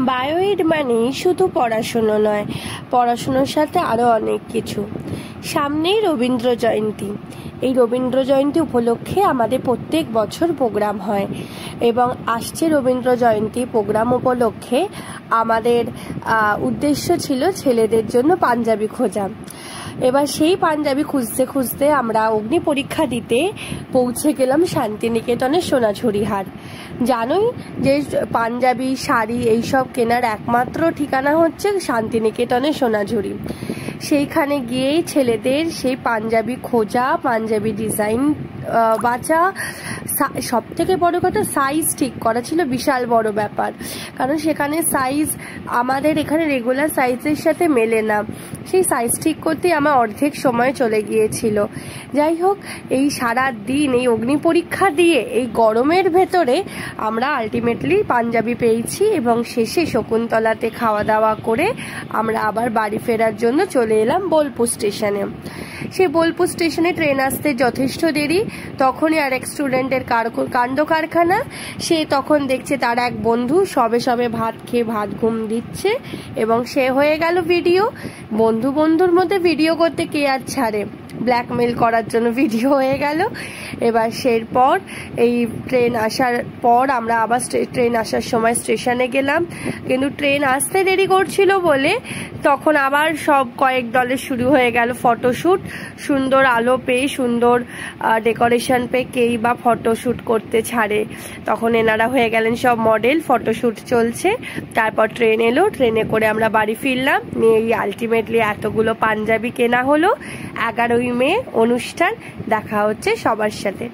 বায়োএড মানে শুধু পড়াশুনো নয়, পড়াশুনোর সাথে আরও অনেক কিছু। সামনেই রবীন্দ্র জয়ন্তী। এই রবীন্দ্র জয়ন্তী উপলক্ষে আমাদের প্রত্যেক বছর প্রোগ্রাম হয় এবং আসছে রবীন্দ্র জয়ন্তী প্রোগ্রাম উপলক্ষে আমাদের উদ্দেশ্য ছিল ছেলেদের জন্য পাঞ্জাবি খোঁজা। এবার সেই পাঞ্জাবি খুঁজতে খুঁজতে আমরা অগ্নি পরীক্ষা দিতে পৌঁছে গেলাম শান্তিনিকেতনের সোনাঝুরি হাট। জানোই যে পাঞ্জাবি শাড়ি এইসব কেনার একমাত্র ঠিকানা হচ্ছে শান্তিনিকেতনের সোনাঝুরি। সেইখানে গিয়েই ছেলেদের সেই পাঞ্জাবি খোঁজা, পাঞ্জাবি ডিজাইন বাছা, সব থেকে বড় কথা সাইজ ঠিক করা ছিল বিশাল বড় ব্যাপার, কারণ সেখানে সাইজ আমাদের এখানে রেগুলার সাইজের সাথে মেলে না। সেই সাইজ ঠিক করতেই আমার অর্ধেক সময় চলে গিয়েছিল। যাই হোক, এই সারা দিন এই অগ্নি পরীক্ষা দিয়ে এই গরমের ভেতরে আমরা আলটিমেটলি পাঞ্জাবি পেয়েছি এবং শেষে শকুন্তলাতে খাওয়া দাওয়া করে আমরা আবার বাড়ি ফেরার জন্য চলে এলাম বোলপুর স্টেশনে। সেই বোলপুর স্টেশনে ট্রেন আসতে যথেষ্ট দেরি। তখনই আর এক স্টুডেন্টের কাণ্ড কারখানা। সে তখন দেখছে তার এক বন্ধু সবে সবে ভাত খেয়ে ভাত ঘুম দিচ্ছে এবং সে হয়ে গেল ভিডিও। বন্ধুর মধ্যে ভিডিও করতে কে আর ছাড়ে, ব্ল্যাকমেল করার জন্য ভিডিও হয়ে গেল। এবার সেরপর এই ট্রেন আসার পর আমরা আবার ট্রেন আসার সময় স্টেশনে গেলাম, কিন্তু ট্রেন আসতে দেরি করছিল বলে তখন আবার সব কয়েক দলের শুরু হয়ে গেল ফটোশ্যুট। সুন্দর আলো পেয়ে, সুন্দর ডেকোরেশন পেয়ে কেই বা ফটোশ্যুট করতে ছাড়ে, তখন এনারা হয়ে গেলেন সব মডেল। ফটোশ্যুট চলছে, তারপর ট্রেন এলো, ট্রেনে করে আমরা বাড়ি ফিরলাম। নিয়ে আলটিমেটলি এতগুলো পাঞ্জাবি কেনা হলো। 11ই মে অনুষ্ঠান। দেখা হচ্ছে সবার সাথে।